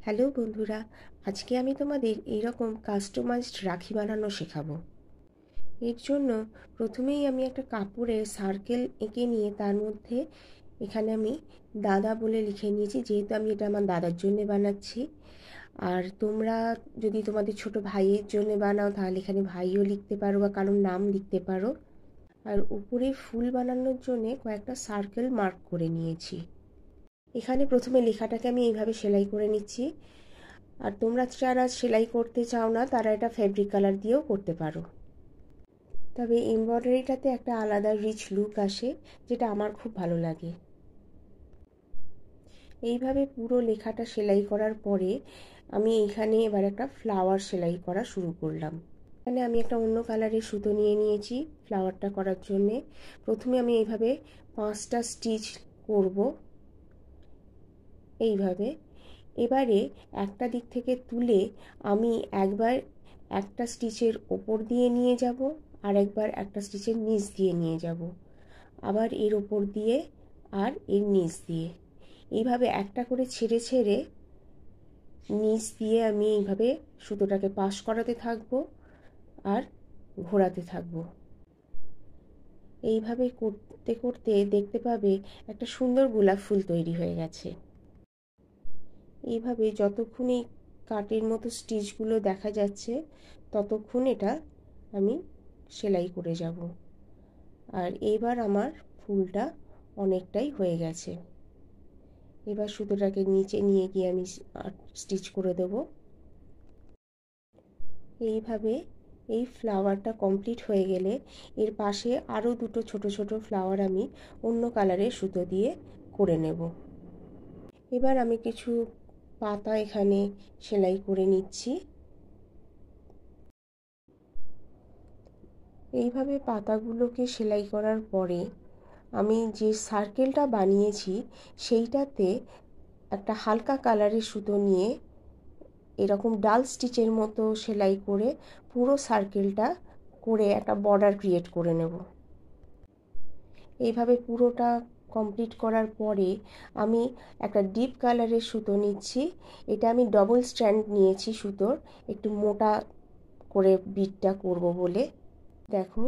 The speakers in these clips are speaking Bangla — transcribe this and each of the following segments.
হ্যালো বন্ধুরা, আজকে আমি তোমাদের এইরকম কাস্টমাইজড রাখি বানানো শেখাবো। এর জন্য প্রথমেই আমি একটা কাপড়ে সার্কেল এঁকে নিয়ে তার মধ্যে এখানে আমি দাদা বলে লিখে নিয়েছি, যেহেতু আমি এটা আমার দাদার জন্য বানাচ্ছি। আর তোমরা যদি তোমাদের ছোট ভাইয়ের জন্য বানাও তাহলে এখানে ভাইও লিখতে পারো বা কারোর নাম লিখতে পারো। আর উপরে ফুল বানানোর জন্য কয়েকটা সার্কেল মার্ক করে নিয়েছি। এখানে প্রথমে লেখাটাকে আমি এইভাবে সেলাই করে নিচ্ছি। আর তোমরা যারা সেলাই করতে চাও না তারা এটা ফেব্রিক কালার দিয়েও করতে পারো, তবে এমব্রয়ডারিটাতে একটা আলাদা রিচ লুক আসে, যেটা আমার খুব ভালো লাগে। এইভাবে পুরো লেখাটা সেলাই করার পরে আমি এইখানে এবার একটা ফ্লাওয়ার সেলাই করা শুরু করলাম। এখানে আমি একটা অন্য কালারের সুতো নিয়ে নিয়েছি ফ্লাওয়ারটা করার জন্যে। প্রথমে আমি এইভাবে 5টা স্টিচ করব এইভাবে। এবারে একটা দিক থেকে তুলে আমি একবার একটা স্টিচের ওপর দিয়ে নিয়ে যাব, আর একবার একটা স্টিচের নিচ দিয়ে নিয়ে যাব, আবার এর ওপর দিয়ে আর এর নিচ দিয়ে, এইভাবে একটা করে ছেড়ে ছেড়ে নিচ দিয়ে আমি এইভাবে সুতোটাকে পাশ করাতে থাকবো আর ঘোরাতে থাকবো। এইভাবে করতে করতে দেখতে পাবে একটা সুন্দর গোলাপ ফুল তৈরি হয়ে গেছে। এইভাবে যতক্ষণ এই কাটের মতো স্টিচগুলো দেখা যাচ্ছে ততক্ষণ এটা আমি সেলাই করে যাব। আর এবার আমার ফুলটা অনেকটাই হয়ে গেছে। এবার সুতোটাকে নিচে নিয়ে গিয়ে আমি স্টিচ করে দেব। এইভাবে এই ফ্লাওয়ারটা কমপ্লিট হয়ে গেলে এর পাশে আরও দুটো ছোট ছোট ফ্লাওয়ার আমি অন্য কালারের সুতো দিয়ে করে নেব। এবার আমি কিছু পাতা এখানে সেলাই করে নিচ্ছি। এইভাবে পাতাগুলোকে সেলাই করার পরে আমি যে সার্কেলটা বানিয়েছি সেইটাতে একটা হালকা কালারের সুতো নিয়ে এরকম ডাল স্টিচের মতো সেলাই করে পুরো সার্কেলটা করে একটা বর্ডার ক্রিয়েট করে নেব। এইভাবে পুরোটা কমপ্লিট করার পরে আমি একটা ডিপ কালারের সুতো নিচ্ছি। এটা আমি ডবল স্ট্র্যান্ড নিয়েছি সুতোর, একটু মোটা করে বিটটা করব বলে। দেখো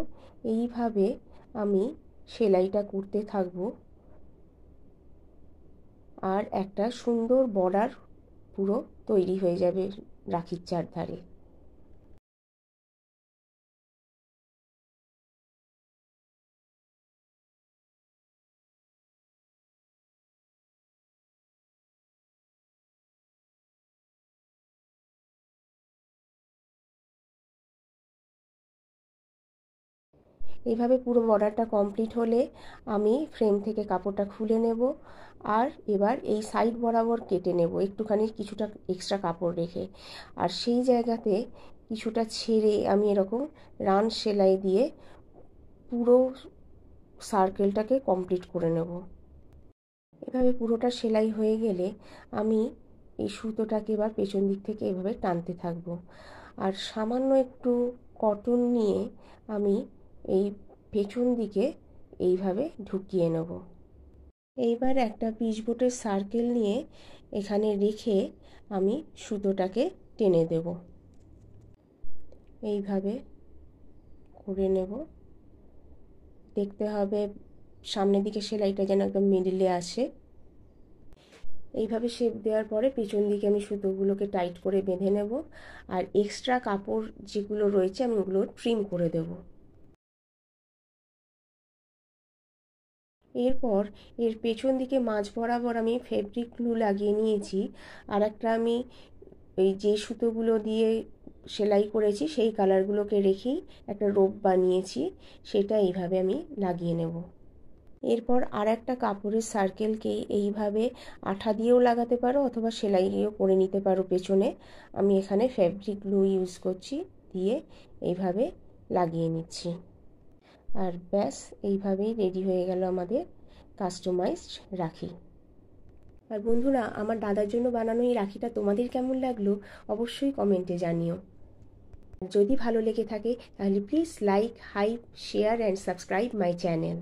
এইভাবে আমি সেলাইটা করতে থাকবো আর একটা সুন্দর বর্ডার পুরো তৈরি হয়ে যাবে রাখির চারধারে। এইভাবে পুরো বর্ডারটা কমপ্লিট হলে আমি ফ্রেম থেকে কাপড়টা খুলে নেব আর এবার এই সাইড বরাবর কেটে নেব একটুখানি কিছুটা এক্সট্রা কাপড় রেখে। আর সেই জায়গাতে কিছুটা ছেড়ে আমি এরকম রান সেলাই দিয়ে পুরো সার্কেলটাকে কমপ্লিট করে নেব। এভাবে পুরোটা সেলাই হয়ে গেলে আমি এই সুতোটাকে এবার পেছন দিক থেকে এভাবে টানতে থাকবো। আর সামান্য একটু কটন নিয়ে আমি এই পেছন দিকে এইভাবে ঢুকিয়ে নেব। এইবার একটা পিচবোর্ডের সার্কেল নিয়ে এখানে রেখে আমি সুতোটাকে টেনে দেব। এইভাবে করে নেব। দেখতে হবে সামনের দিকে সেলাইটা যেন একদম মিডলে আসে। এইভাবে শেপ দেওয়ার পরে পেছন দিকে আমি সুতোগুলোকে টাইট করে বেঁধে নেব আর এক্সট্রা কাপড় যেগুলো রয়েছে আমি ওগুলো ট্রিম করে দেব। এরপর এর পেছন দিকে মাঝ বরাবর আমি ফেব্রিক গ্লু লাগিয়ে নিয়েছি, আর একটা আমি এই যে সুতোগুলো দিয়ে সেলাই করেছি সেই কালারগুলোকে রেখেই একটা রোপ বানিয়েছি, সেটা এইভাবে আমি লাগিয়ে নেব। এরপর আর একটা কাপড়ের সার্কেলকে এইভাবে আঠা দিয়েও লাগাতে পারো অথবা সেলাইও করে নিতে পারো পেছনে। আমি এখানে ফেব্রিক গ্লু ইউজ করছি, দিয়ে এইভাবে লাগিয়ে নিচ্ছি। আর ব্যাস এইভাবেই রেডি হয়ে গেল আমাদের কাস্টমাইজড রাখি। আর বন্ধুরা, আমার দাদার জন্য বানানো এই রাখিটা তোমাদের কেমন লাগলো অবশ্যই কমেন্টে জানিও। যদি ভালো লেগে থাকে তাহলে please like, hype, share and subscribe my channel.